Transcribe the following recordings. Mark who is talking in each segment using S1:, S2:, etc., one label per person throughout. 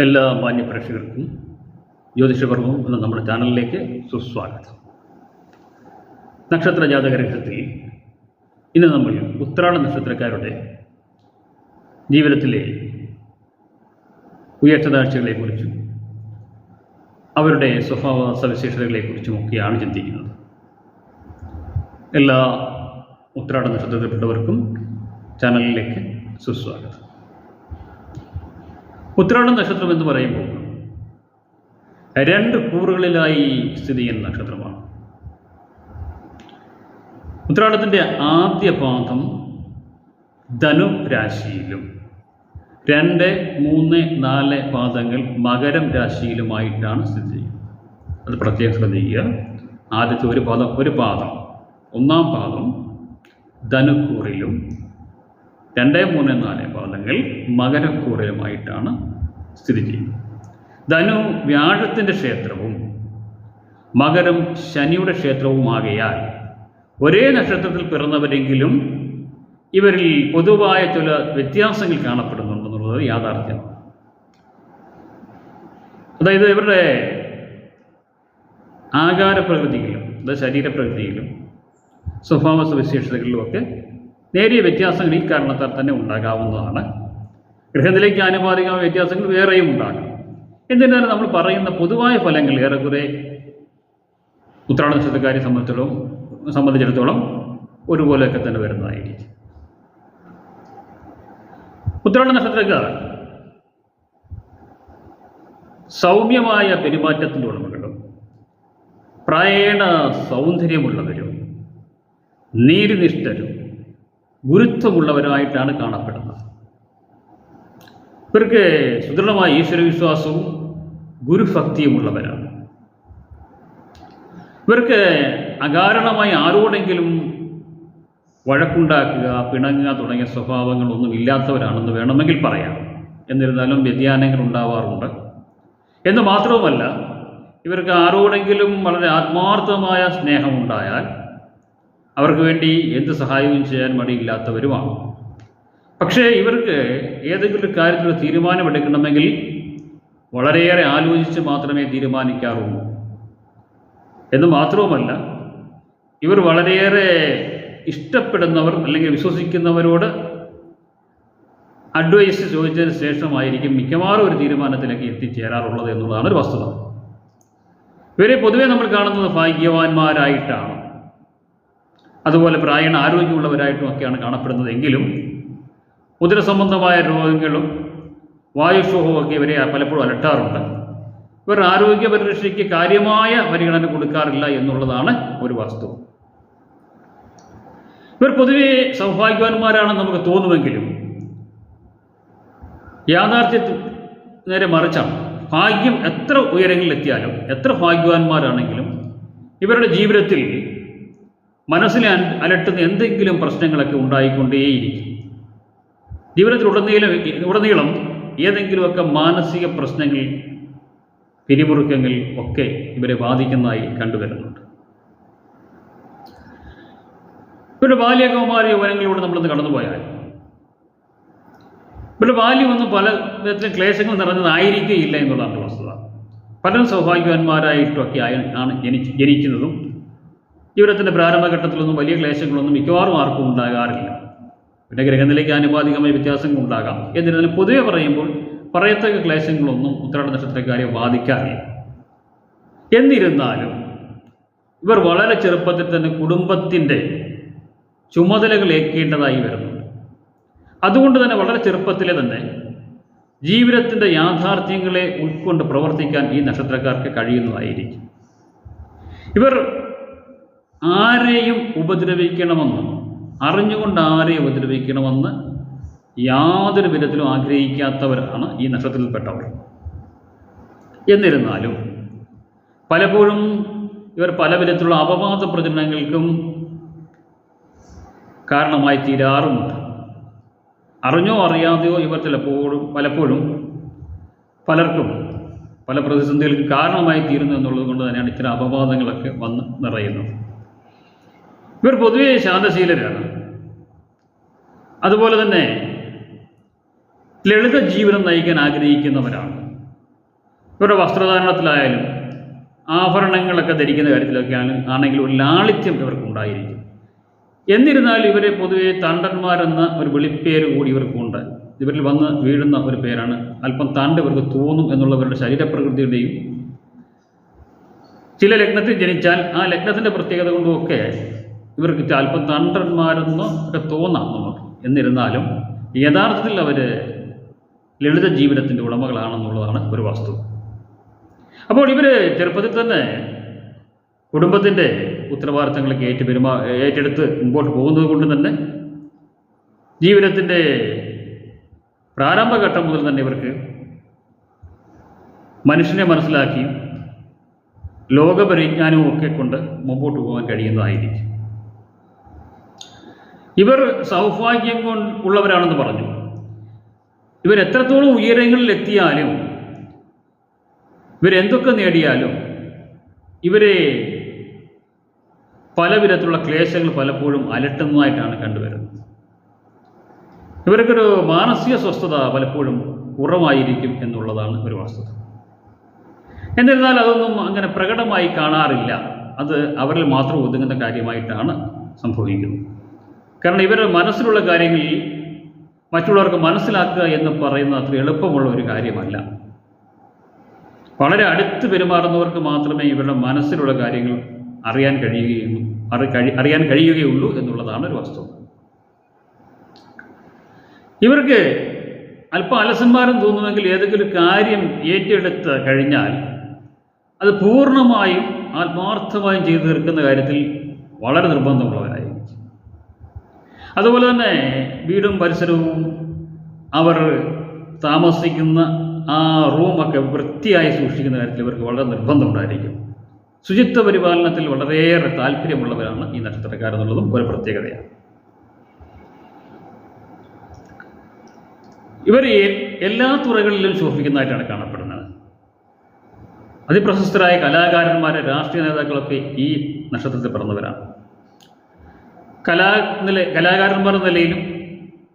S1: എല്ലാ മാന്യ പ്രേക്ഷകർക്കും ജ്യോതിഷപർവം എന്ന നമ്മുടെ ചാനലിലേക്ക് സുസ്വാഗതം. നക്ഷത്ര ജാതകരഹസ്യത്തിൽ ഇന്ന് നമ്മൾ ഉത്രാട നക്ഷത്രക്കാരുടെ ജീവിതത്തിലെ ഉയർച്ചതാഴ്ചകളെക്കുറിച്ചും അവരുടെ സ്വഭാവ സവിശേഷതകളെക്കുറിച്ചുമൊക്കെയാണ് ചിന്തിക്കുന്നത്. എല്ലാ ഉത്രാട നക്ഷത്രത്തിൽപ്പെട്ടവർക്കും ചാനലിലേക്ക് സുസ്വാഗതം. ഉത്രാട നക്ഷത്രം എന്ന് പറയുമ്പോൾ രണ്ട് കൂറുകളിലായി സ്ഥിതി ചെയ്യുന്ന നക്ഷത്രമാണ്. ഉത്രാടത്തിൻ്റെ ആദ്യ പാദം ധനു രാശിയിലും 2, 3, 4 പാദങ്ങൾ മകരം രാശിയിലുമായിട്ടാണ് സ്ഥിതി ചെയ്യുന്നത്. അത് പ്രത്യേകം ശ്രദ്ധിക്കുക. ആദ്യത്തെ ഒരു പാദം ഒന്നാം പാദം ധനുക്കൂറിലും 2, 3, 4 പാദങ്ങൾ മകരക്കൂറിലുമായിട്ടാണ് സ്ഥിതി ചെയ്യുന്നത്. ധനു വ്യാഴത്തിൻ്റെ ക്ഷേത്രവും മകരം ശനിയുടെ ക്ഷേത്രവുമാകയാൽ ഒരേ നക്ഷത്രത്തിൽ പിറന്നവരെങ്കിലും ഇവരിൽ പൊതുവായ ചില വ്യത്യാസങ്ങൾ കാണപ്പെടുന്നുണ്ടെന്നുള്ളത് യാഥാർത്ഥ്യമാണ്. അതായത് ഇവരുടെ ആകാരപ്രകൃതിയിലും ശരീരപ്രകൃതിയിലും സ്വഭാവ സവിശേഷതകളിലുമൊക്കെ നേരിയ വ്യത്യാസങ്ങൾ ഈ കാരണത്താൽ തന്നെ ഉണ്ടാകാവുന്നതാണ്. ഗ്രഹത്തിലേക്ക് ആനുപാതികമായ വ്യത്യാസങ്ങൾ വേറെയും ഉണ്ടാകാം. എന്നിരുന്നാലും നമ്മൾ പറയുന്ന പൊതുവായ ഫലങ്ങൾ ഏറെക്കുറെ ഉത്രാട നക്ഷത്രക്കാരെ സംബന്ധിച്ചിടത്തോളം ഒരുപോലെയൊക്കെ തന്നെ വരുന്നതായിരിക്കും. ഉത്രാട നക്ഷത്രക്കാർ സൗമ്യമായ പെരുമാറ്റത്തിൻ്റെ ഉടമകളും പ്രായേണ സൗന്ദര്യമുള്ളവരും നീതിനിഷ്ഠരും ഗുരുത്വമുള്ളവരായിട്ടാണ് കാണപ്പെടുന്നത്. ഇവർക്ക് സുദൃഢമായ ഈശ്വരവിശ്വാസവും ഗുരുഭക്തിയുമുള്ളവരാണ്. ഇവർക്ക് അകാരണമായി ആരോടെങ്കിലും വഴക്കുണ്ടാക്കുക, പിണങ്ങുക തുടങ്ങിയ സ്വഭാവങ്ങളൊന്നും ഇല്ലാത്തവരാണെന്ന് വേണമെങ്കിൽ പറയാം. എന്നിരുന്നാലും വ്യതിയാനങ്ങൾ ഉണ്ടാവാറുണ്ട്. എന്ന് മാത്രവുമല്ല, ഇവർക്ക് ആരോടെങ്കിലും വളരെ ആത്മാർത്ഥമായ സ്നേഹമുണ്ടായാൽ അവർക്ക് വേണ്ടി എന്ത് സഹായവും ചെയ്യാൻ മടിയില്ലാത്തവരുമാണ്. പക്ഷേ ഇവർക്ക് ഏതെങ്കിലും ഒരു കാര്യത്തിൽ തീരുമാനമെടുക്കണമെങ്കിൽ വളരെയേറെ ആലോചിച്ച് മാത്രമേ തീരുമാനിക്കാറുള്ളൂ. എന്ന് മാത്രവുമല്ല, ഇവർ വളരെയേറെ ഇഷ്ടപ്പെടുന്നവർ അല്ലെങ്കിൽ വിശ്വസിക്കുന്നവരോട് അഡ്വൈസ് ചോദിച്ചതിന് ശേഷമായിരിക്കും മിക്കവാറും ഒരു തീരുമാനത്തിലേക്ക് എത്തിച്ചേരാറുള്ളത് എന്നുള്ളതാണ് ഒരു വസ്തുത. ഇവരെ പൊതുവെ നമ്മൾ കാണുന്നത് ഭാഗ്യവാന്മാരായിട്ടാണ്, അതുപോലെ പ്രായണ ആരോഗ്യമുള്ളവരായിട്ടും ഒക്കെയാണ് കാണപ്പെടുന്നത്. എങ്കിലും ഉദരസംബന്ധമായ രോഗങ്ങളും വായുക്ഷോഭവും ഒക്കെ ഇവരെ പലപ്പോഴും അലട്ടാറുണ്ട്. ഇവർ ആരോഗ്യ പരിരക്ഷയ്ക്ക് കാര്യമായ പരിഗണന കൊടുക്കാറില്ല എന്നുള്ളതാണ് ഒരു വസ്തു. ഇവർ പൊതുവെ സൗഭാഗ്യവാന്മാരാണെന്ന് നമുക്ക് തോന്നുമെങ്കിലും യാഥാർത്ഥ്യത്തിൽ നേരെ മറിച്ചാണ്. ഭാഗ്യം എത്ര ഉയരങ്ങളിലെത്തിയാലും എത്ര ഭാഗ്യവാന്മാരാണെങ്കിലും ഇവരുടെ ജീവിതത്തിൽ മനസ്സിനെ അലട്ടുന്ന എന്തെങ്കിലും പ്രശ്നങ്ങളൊക്കെ ഉണ്ടായിക്കൊണ്ടേയിരിക്കും. ജീവിതത്തിൽ ഉടനീളം ഏതെങ്കിലുമൊക്കെ മാനസിക പ്രശ്നങ്ങൾ, പിരിമുറുക്കങ്ങൾ ഒക്കെ ഇവരെ ബാധിക്കുന്നതായി കണ്ടുവരുന്നുണ്ട്. ഇവരുടെ ബാല്യകൗമാര യൗവനങ്ങളിലൂടെ നമ്മളിന്ന് കടന്നുപോയാൽ ഇവരുടെ ബാല്യമൊന്നും പല വിധത്തിലും ക്ലേശങ്ങൾ നിറഞ്ഞതായിരിക്കുകയില്ല എന്നുള്ളതാണ് വസ്തുത. പലരും സൗഭാഗ്യവാന്മാരായിട്ടൊക്കെ ആണ് ജനിക്കുന്നതും ജീവിതത്തിൻ്റെ പ്രാരംഭഘട്ടത്തിലൊന്നും വലിയ ക്ലേശങ്ങളൊന്നും മിക്കവാറും ആർക്കും ഉണ്ടാകാറില്ല. പിന്നെ ഗ്രഹനിലേക്ക് ആനുപാതികമായ വ്യത്യാസങ്ങൾ ഉണ്ടാകാം. എന്നിരുന്നാലും പൊതുവെ പറയുമ്പോൾ പറയത്തക്ക ക്ലേശങ്ങളൊന്നും ഉത്രാട നക്ഷത്രക്കാരെ ബാധിക്കാറില്ല. എന്നിരുന്നാലും ഇവർ വളരെ ചെറുപ്പത്തിൽ തന്നെ കുടുംബത്തിൻ്റെ ചുമതലകൾ ഏൽക്കേണ്ടതായി വരുന്നുണ്ട്. അതുകൊണ്ട് തന്നെ വളരെ ചെറുപ്പത്തിലെ തന്നെ ജീവിതത്തിൻ്റെ യാഥാർത്ഥ്യങ്ങളെ ഉൾക്കൊണ്ട് പ്രവർത്തിക്കാൻ ഈ നക്ഷത്രക്കാർക്ക് കഴിയുന്നതായിരിക്കും. ഇവർ ആരെയും ഉപദ്രവിക്കണമെന്ന്, അറിഞ്ഞുകൊണ്ട് ആരെയും ഉപദ്രവിക്കണമെന്ന് യാതൊരു വിധത്തിലും ആഗ്രഹിക്കാത്തവരാണ് ഈ നക്ഷത്രത്തിൽപ്പെട്ടവർ. എന്നിരുന്നാലും പലപ്പോഴും ഇവർ പല വിധത്തിലുള്ള അപവാദ പ്രചരണങ്ങൾക്കും കാരണമായി തീരാറുമുണ്ട്. അറിഞ്ഞോ അറിയാതെയോ ഇവർ പലപ്പോഴും പലർക്കും പല പ്രതിസന്ധികൾക്ക് കാരണമായി തീരുന്നു എന്നുള്ളത് കൊണ്ട് തന്നെയാണ് ഇത്തരം അപവാദങ്ങളൊക്കെ വന്ന് നിറയുന്നത്. ഇവർ പൊതുവെ ശാന്തശീലരാണ്. അതുപോലെ തന്നെ ലളിത ജീവിതം നയിക്കാൻ ആഗ്രഹിക്കുന്നവരാണ്. ഇവരുടെ വസ്ത്രധാരണത്തിലായാലും ആഭരണങ്ങളൊക്കെ ധരിക്കുന്ന കാര്യത്തിലൊക്കെ ആണെങ്കിൽ ഒരു ലാളിത്യം ഇവർക്കുണ്ടായിരിക്കും. എന്നിരുന്നാലും ഇവരെ പൊതുവെ തണ്ടന്മാരെന്ന ഒരു വിളിപ്പേര് കൂടി ഇവർക്കുണ്ട്. ഇവരിൽ വന്ന് വീഴുന്ന ഒരു പേരാണ്. അല്പം തണ്ട് ഇവർക്ക് തോന്നും എന്നുള്ളവരുടെ ശരീരപ്രകൃതിയുടെയും ചില ലഗ്നത്തിൽ ജനിച്ചാൽ ആ ലഗ്നത്തിൻ്റെ പ്രത്യേകത കൊണ്ടുമൊക്കെ ഇവർക്ക് അല്പം തണ്ടന്മാരെന്നോ ഒക്കെ തോന്നാം നമുക്ക്. എന്നിരുന്നാലും യഥാർത്ഥത്തിൽ അവർ ലളിത ജീവിതത്തിൻ്റെ ഉടമകളാണെന്നുള്ളതാണ് ഒരു വസ്തുത. അപ്പോൾ ഇവർ ചെറുപ്പത്തിൽ തന്നെ കുടുംബത്തിൻ്റെ ഉത്തരവാദിത്തങ്ങളൊക്കെ ഏറ്റെടുത്ത് മുമ്പോട്ട് പോകുന്നത് കൊണ്ട് തന്നെ ജീവിതത്തിൻ്റെ പ്രാരംഭഘട്ടം മുതൽ തന്നെ ഇവർക്ക് മനുഷ്യനെ മനസ്സിലാക്കിയും ലോകപരിജ്ഞാനവും ഒക്കെ കൊണ്ട് മുമ്പോട്ട് പോകാൻ കഴിയുന്നതായിരിക്കും. ഇവർ സൗഭാഗ്യം ഉള്ളവരാണെന്ന് പറഞ്ഞു. ഇവരെത്രത്തോളം ഉയരങ്ങളിൽ എത്തിയാലും ഇവരെന്തൊക്കെ നേടിയാലും ഇവരെ പല വിധത്തിലുള്ള ക്ലേശങ്ങൾ പലപ്പോഴും അലട്ടുന്നതായിട്ടാണ് കണ്ടുവരുന്നത്. ഇവർക്കൊരു മാനസിക സ്വസ്ഥത പലപ്പോഴും കുറവായിരിക്കും എന്നുള്ളതാണ് ഒരു വസ്തുത. എന്നിരുന്നാൽ അതൊന്നും അങ്ങനെ പ്രകടമായി കാണാറില്ല. അത് അവരിൽ മാത്രം ഒതുങ്ങുന്ന കാര്യമായിട്ടാണ് സംഭവിക്കുന്നത്. കാരണം ഇവരുടെ മനസ്സിലുള്ള കാര്യങ്ങളിൽ മറ്റുള്ളവർക്ക് മനസ്സിലാക്കുക എന്ന് പറയുന്നത് അത്ര എളുപ്പമുള്ള ഒരു കാര്യമല്ല. വളരെ അടുത്ത് പെരുമാറുന്നവർക്ക് മാത്രമേ ഇവരുടെ മനസ്സിലുള്ള കാര്യങ്ങൾ അറിയാൻ കഴിയുകയുള്ളൂ എന്നുള്ളതാണ് ഒരു വസ്തുത. ഇവർക്ക് അല്പം അലസന്മാരും തോന്നുമെങ്കിൽ ഏതെങ്കിലും കാര്യം ഏറ്റെടുത്ത് കഴിഞ്ഞാൽ അത് പൂർണ്ണമായും ആത്മാർത്ഥമായും ചെയ്തു തീർക്കുന്ന കാര്യത്തിൽ വളരെ നിർബന്ധമുള്ളവരായിരിക്കും. അതുപോലെ തന്നെ വീടും പരിസരവും അവർ താമസിക്കുന്ന ആ റൂമൊക്കെ വൃത്തിയായി സൂക്ഷിക്കുന്ന കാര്യത്തിൽ ഇവർക്ക് വളരെ നിർബന്ധമുണ്ടായിരിക്കും. ശുചിത്വ പരിപാലനത്തിൽ വളരെയേറെ താല്പര്യമുള്ളവരാണ് ഈ നക്ഷത്രക്കാരെന്നുള്ളതും ഒരു പ്രത്യേകതയാണ്. ഇവർ എല്ലാ തുറകളിലും ശോഭിക്കുന്നതായിട്ടാണ് കാണപ്പെടുന്നത്. അതിപ്രശസ്തരായ കലാകാരന്മാരെ രാഷ്ട്രീയ നേതാക്കളൊക്കെ ഈ നക്ഷത്രത്തിൽ പിറന്നവരാണ്. കലാകാരന്മാർ എന്ന നിലയിലും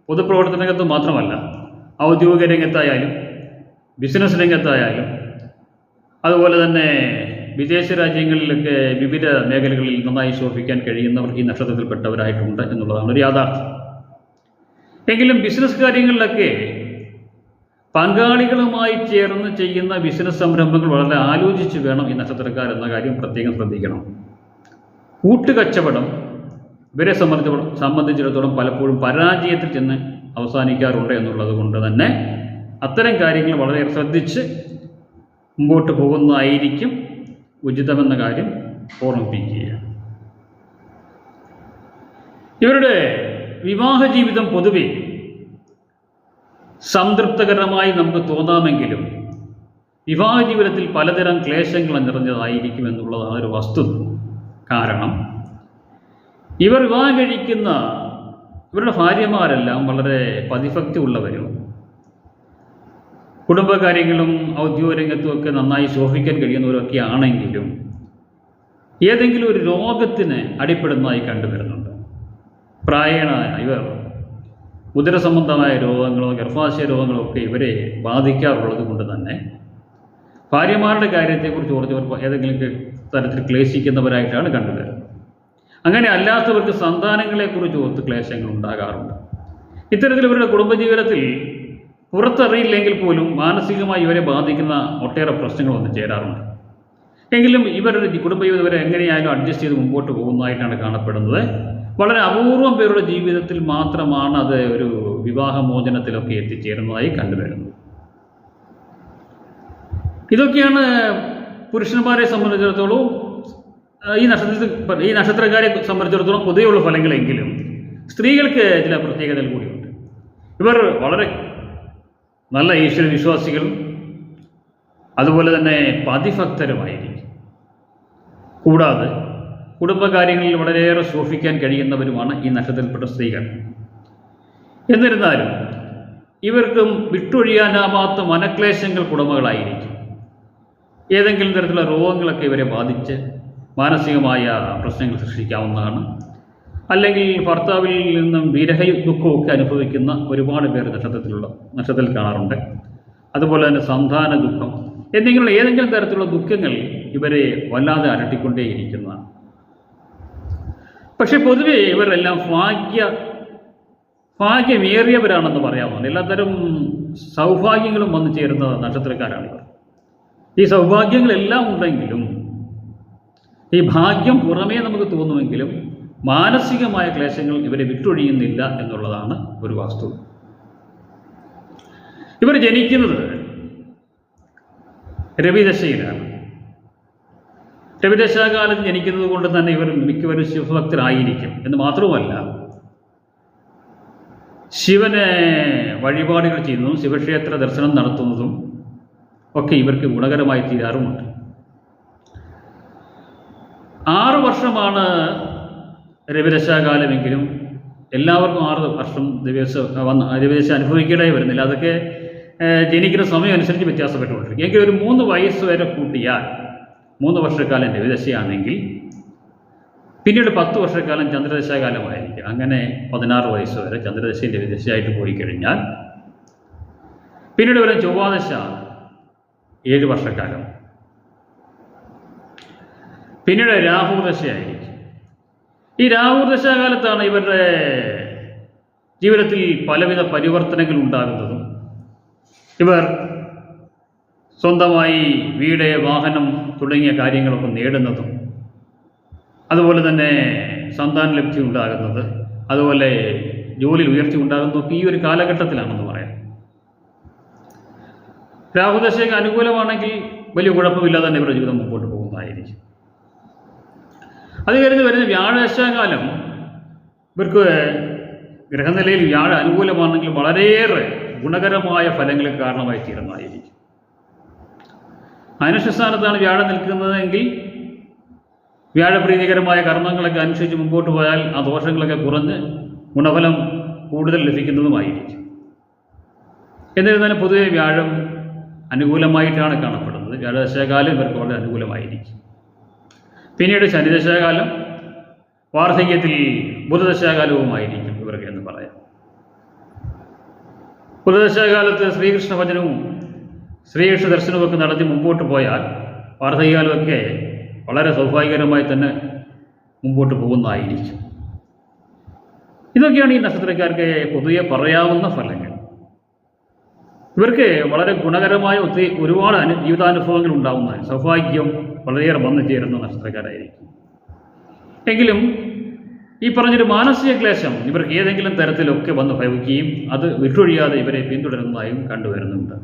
S1: പൊതുപ്രവർത്തന രംഗത്ത് മാത്രമല്ല, ഔദ്യോഗിക രംഗത്തായാലും ബിസിനസ് രംഗത്തായാലും അതുപോലെ തന്നെ വിദേശ രാജ്യങ്ങളിലൊക്കെ വിവിധ മേഖലകളിൽ നന്നായി ശോഭിക്കാൻ കഴിയുന്നവർ ഈ നക്ഷത്രത്തിൽപ്പെട്ടവരായിട്ടുണ്ട് എന്നുള്ളതാണ് ഒരു യാഥാർത്ഥ്യം. എങ്കിലും ബിസിനസ് കാര്യങ്ങളിലൊക്കെ പങ്കാളികളുമായി ചേർന്ന് ചെയ്യുന്ന ബിസിനസ് സംരംഭങ്ങൾ വളരെ ആലോചിച്ച് വേണം ഈ നക്ഷത്രക്കാരെന്ന കാര്യം പ്രത്യേകം ശ്രദ്ധിക്കണം. കൂട്ടുകച്ചവടം ഇവരെ സംബന്ധിച്ചിടത്തോളം പലപ്പോഴും പരാജയത്തിൽ ചെന്ന് അവസാനിക്കാറുണ്ട് എന്നുള്ളത് കൊണ്ട് തന്നെ അത്തരം കാര്യങ്ങൾ വളരെ ശ്രദ്ധിച്ച് മുമ്പോട്ട് പോകുന്നതായിരിക്കും ഉചിതമെന്ന കാര്യം ഓർമ്മിപ്പിക്കുക. ഇവരുടെ വിവാഹ ജീവിതം പൊതുവെ സംതൃപ്തകരമായി നമുക്ക് തോന്നാമെങ്കിലും വിവാഹ ജീവിതത്തിൽ പലതരം ക്ലേശങ്ങൾ നിറഞ്ഞതായിരിക്കും എന്നുള്ളതാണ് ഒരു വസ്തുത. കാരണം ഇവർ വിവാഹം കഴിക്കുന്ന ഇവരുടെ ഭാര്യമാരെല്ലാം വളരെ പതിഭക്തി ഉള്ളവരും കുടുംബകാര്യങ്ങളും ഔദ്യോഗിക രംഗത്തുമൊക്കെ നന്നായി ശോഭിക്കാൻ കഴിയുന്നവരൊക്കെ ആണെങ്കിലും ഏതെങ്കിലും ഒരു രോഗത്തിന് അടിപ്പെടുന്നതായി കണ്ടുവരുന്നുണ്ട്. പ്രായേണ ഇവർ ഉദരസംബന്ധമായ രോഗങ്ങളോ ഗർഭാശയ രോഗങ്ങളോ ഒക്കെ ഇവരെ ബാധിക്കാറുള്ളത് കൊണ്ട് തന്നെ ഭാര്യമാരുടെ കാര്യത്തെക്കുറിച്ച് ഓർത്തവർ ഏതെങ്കിലും തരത്തിൽ ക്ലേശിക്കുന്നവരായിട്ടാണ് കണ്ടുവരുന്നത്. അങ്ങനെ അല്ലാത്തവർക്ക് സന്താനങ്ങളെക്കുറിച്ച് ഓർത്ത് ക്ലേശങ്ങൾ ഉണ്ടാകാറുണ്ട്. ഇത്തരത്തിൽ ഇവരുടെ കുടുംബജീവിതത്തിൽ പുറത്തറിയില്ലെങ്കിൽ പോലും മാനസികമായി ഇവരെ ബാധിക്കുന്ന ഒട്ടേറെ പ്രശ്നങ്ങൾ വന്നു ചേരാറുണ്ട്. എങ്കിലും ഇവരുടെ കുടുംബജീവിതം ഇവരെ എങ്ങനെയായാലും അഡ്ജസ്റ്റ് ചെയ്ത് മുമ്പോട്ട് പോകുന്നതായിട്ടാണ് കാണപ്പെടുന്നത്. വളരെ അപൂർവം പേരുടെ ജീവിതത്തിൽ മാത്രമാണ് അത് ഒരു വിവാഹമോചനത്തിലൊക്കെ എത്തിച്ചേരുന്നതായി കണ്ടുവരുന്നത്. ഇതൊക്കെയാണ് പുരുഷന്മാരെ സംബന്ധിച്ചിടത്തോളം ഈ നക്ഷത്രക്കാരെ സംബന്ധിച്ചിടത്തോളം പൊതുവെയുള്ള ഫലങ്ങളെങ്കിലും സ്ത്രീകൾക്ക് ചില പ്രത്യേകതകൾ കൂടിയുണ്ട്. ഇവർ വളരെ നല്ല ഈശ്വരവിശ്വാസികളും അതുപോലെ തന്നെ പതിഭക്തരുമായിരിക്കും. കൂടാതെ കുടുംബകാര്യങ്ങളിൽ വളരെയേറെ ശോഭിക്കാൻ കഴിയുന്നവരുമാണ് ഈ നക്ഷത്രത്തിൽപ്പെട്ട സ്ത്രീകൾ. എന്നിരുന്നാലും ഇവർക്കും വിട്ടൊഴിയാനാവാത്ത മനക്ലേശങ്ങൾക്കുടമകളായിരിക്കും. ഏതെങ്കിലും തരത്തിലുള്ള രോഗങ്ങളൊക്കെ ഇവരെ ബാധിച്ച് മാനസികമായ പ്രശ്നങ്ങൾ സൃഷ്ടിക്കാവുന്നതാണ്. അല്ലെങ്കിൽ ഭർത്താവിൽ നിന്നും വിരഹ ദുഃഖമൊക്കെ അനുഭവിക്കുന്ന ഒരുപാട് പേർ നക്ഷത്രത്തിൽ കാണാറുണ്ട്. അതുപോലെ തന്നെ സന്താന ദുഃഖം, എന്നിങ്ങനെയുള്ള ഏതെങ്കിലും തരത്തിലുള്ള ദുഃഖങ്ങൾ ഇവരെ വല്ലാതെ അലട്ടിക്കൊണ്ടേയിരിക്കുന്നതാണ്. പക്ഷെ പൊതുവെ ഇവരെല്ലാം ഭാഗ്യമേറിയവരാണെന്ന് പറയാവുന്നത്. എല്ലാത്തരം സൗഭാഗ്യങ്ങളും വന്നു ചേരുന്ന നക്ഷത്രക്കാരാണിവർ. ഈ സൗഭാഗ്യങ്ങളെല്ലാം ഉണ്ടെങ്കിലും ഈ ഭാഗ്യം പുറമേ നമുക്ക് തോന്നുമെങ്കിലും മാനസികമായ ക്ലേശങ്ങൾ ഇവരെ വിട്ടൊഴിയുന്നില്ല എന്നുള്ളതാണ് ഒരു വസ്തുത. ഇവർ ജനിക്കുന്നത് രവിദശയിലാണ്. രവിദശാകാലത്ത് ജനിക്കുന്നത് കൊണ്ട് തന്നെ ഇവർ മിക്കവരും ശിവഭക്തരായിരിക്കും എന്ന് മാത്രവുമല്ല, ശിവന് വഴിപാടുകൾ ചെയ്യുന്നതും ശിവക്ഷേത്ര ദർശനം നടത്തുന്നതും ഒക്കെ ഇവർക്ക് ഗുണകരമായി തീരാറുമുണ്ട്. 6 വർഷമാണ് രവിദശാകാലമെങ്കിലും എല്ലാവർക്കും 6 വർഷം രവിദശ അനുഭവിക്കേണ്ടതായി വരുന്നില്ല. അതൊക്കെ ജനിക്കുന്ന സമയം അനുസരിച്ച് വ്യത്യാസപ്പെട്ടുകൊണ്ടിരിക്കും. എങ്കിൽ ഒരു 3 വയസ്സ് വരെ കൂട്ടിയാൽ 3 വർഷക്കാലം രവിദശയാണെങ്കിൽ പിന്നീട് 10 വർഷക്കാലം ചന്ദ്രദശാകാലമായിരിക്കും. അങ്ങനെ 16 വയസ്സ് വരെ ചന്ദ്രദശയും രവിദശയായിട്ട് പോയി കഴിഞ്ഞാൽ പിന്നീട് വരെ ചൊവ്വാദശ 7 വർഷക്കാലം, പിന്നീട് രാഹുദശയായിരിക്കും. ഈ രാഹുദശാകാലത്താണ് ഇവരുടെ ജീവിതത്തിൽ പലവിധ പരിവർത്തനങ്ങൾ ഉണ്ടാകുന്നതും ഇവർ സ്വന്തമായി വീട്, വാഹനം തുടങ്ങിയ കാര്യങ്ങളൊക്കെ നേടുന്നതും അതുപോലെ തന്നെ സന്താന ലബ്ധി ഉണ്ടാകുന്നത്, അതുപോലെ ജോലിയിൽ ഉയർച്ച ഉണ്ടാകുന്നതൊക്കെ ഈ ഒരു കാലഘട്ടത്തിലാണെന്ന് പറയാം. രാഹുദശയ്ക്ക് അനുകൂലമാണെങ്കിൽ വലിയ കുഴപ്പമില്ലാതെ തന്നെ ഇവരുടെ ജീവിതം മുമ്പോട്ട് പോകുന്നതായിരിക്കും. അത് കഴിഞ്ഞ് വരുന്ന വ്യാഴദശാകാലം ഇവർക്ക് ഗ്രഹനിലയിൽ വ്യാഴ അനുകൂലമാണെങ്കിൽ വളരെയേറെ ഗുണകരമായ ഫലങ്ങൾക്ക് കാരണമായി തീരുന്നതായിരിക്കും. മനുഷ്യസ്ഥാനത്താണ് വ്യാഴം നിൽക്കുന്നതെങ്കിൽ വ്യാഴപ്രീതികരമായ കർമ്മങ്ങളൊക്കെ അനുസരിച്ച് മുമ്പോട്ട് പോയാൽ ആ ദോഷങ്ങളൊക്കെ കുറഞ്ഞ് ഗുണഫലം കൂടുതൽ ലഭിക്കുന്നതുമായിരിക്കും. എന്നിരുന്നാലും പൊതുവെ വ്യാഴം അനുകൂലമായിട്ടാണ് കാണപ്പെടുന്നത്. വ്യാഴദശാകാലം ഇവർക്ക് വളരെ അനുകൂലമായിരിക്കും. പിന്നീട് ശനിദശാകാലം, വാർദ്ധക്യത്തിൽ ബുധദശാകാലവുമായിരിക്കും ഇവർക്ക് എന്ന് പറയാം. ബുധദശാകാലത്ത് ശ്രീകൃഷ്ണ ഭജനവും ശ്രീകൃഷ്ണ ദർശനവുമൊക്കെ നടത്തി മുമ്പോട്ട് പോയാൽ വാർദ്ധക്യകാലമൊക്കെ വളരെ സൗഭാഗ്യകരമായി തന്നെ മുമ്പോട്ട് പോകുന്നതായിരിക്കും. ഇതൊക്കെയാണ് ഈ നക്ഷത്രക്കാർക്ക് പൊതുവെ പറയാവുന്ന ഫലങ്ങൾ. ഇവർക്ക് വളരെ ഗുണകരമായ ഒരുപാട് ജീവിതാനുഭവങ്ങൾ ഉണ്ടാകുന്നതാണ്. സൗഭാഗ്യം വളരെയേറെ വന്നു ചേരുന്ന നക്ഷത്രക്കാരായിരിക്കും. എങ്കിലും ഈ പറഞ്ഞൊരു മാനസിക ക്ലേശം ഇവർക്ക് ഏതെങ്കിലും തരത്തിലൊക്കെ വന്ന് ഭവിക്കുകയും അത് വിട്ടൊഴിയാതെ ഇവരെ പിന്തുടരുന്നതായും കണ്ടുവരുന്നുണ്ട്.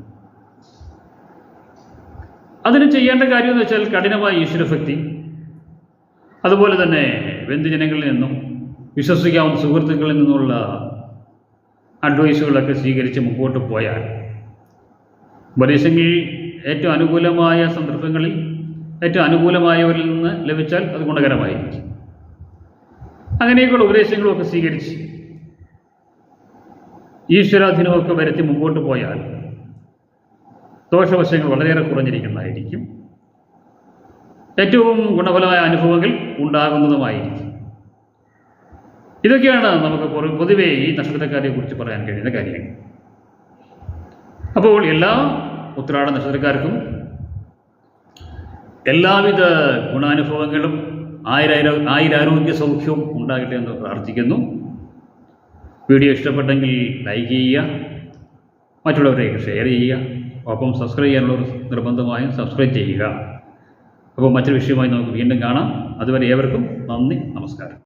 S1: അതിന് ചെയ്യേണ്ട കാര്യമെന്ന് വെച്ചാൽ കഠിനമായ ഈശ്വരഭക്തി, അതുപോലെ തന്നെ ബന്ധുജനങ്ങളിൽ നിന്നും വിശ്വസിക്കാവുന്ന സുഹൃത്തുക്കളിൽ നിന്നുള്ള അഡ്വൈസുകളൊക്കെ സ്വീകരിച്ച് മുമ്പോട്ട് പോയാൽ ഉപദേശങ്ങളിൽ ഏറ്റവും അനുകൂലമായ സന്ദർഭങ്ങളിൽ ഏറ്റവും അനുകൂലമായവരിൽ നിന്ന് ലഭിച്ചാൽ അത് ഗുണകരമായിരിക്കും. അങ്ങനെയൊക്കെയുള്ള ഉപദേശങ്ങളുമൊക്കെ സ്വീകരിച്ച് ഈശ്വരാധീനമൊക്കെ വരുത്തി മുമ്പോട്ട് പോയാൽ ദോഷവശങ്ങൾ വളരെയേറെ കുറഞ്ഞിരിക്കുന്നതായിരിക്കും. ഏറ്റവും ഗുണഫലമായ അനുഭവങ്ങൾ ഉണ്ടാകുന്നതുമായിരിക്കും. ഇതൊക്കെയാണ് നമുക്ക് പൊതുവേ ഈ നക്ഷത്രക്കാരെ കുറിച്ച് പറയാൻ കഴിയുന്ന കാര്യങ്ങൾ. അപ്പോൾ എല്ലാ ഉത്രാട നക്ഷത്രക്കാർക്കും എല്ലാവിധ ഗുണാനുഭവങ്ങളും ആയുരാരോഗ്യ സൗഖ്യവും ഉണ്ടാകട്ടെ എന്ന് പ്രാർത്ഥിക്കുന്നു. വീഡിയോ ഇഷ്ടപ്പെട്ടെങ്കിൽ ലൈക്ക് ചെയ്യുക, മറ്റുള്ളവരേക്ക് ഷെയർ ചെയ്യുക, ഒപ്പം സബ്സ്ക്രൈബ് ചെയ്യാനുള്ളവർ നിർബന്ധമായും സബ്സ്ക്രൈബ് ചെയ്യുക. അപ്പോൾ മറ്റൊരു വിഷയമായി നമുക്ക് വീണ്ടും കാണാം. അതുവരെ ഏവർക്കും നന്ദി, നമസ്കാരം.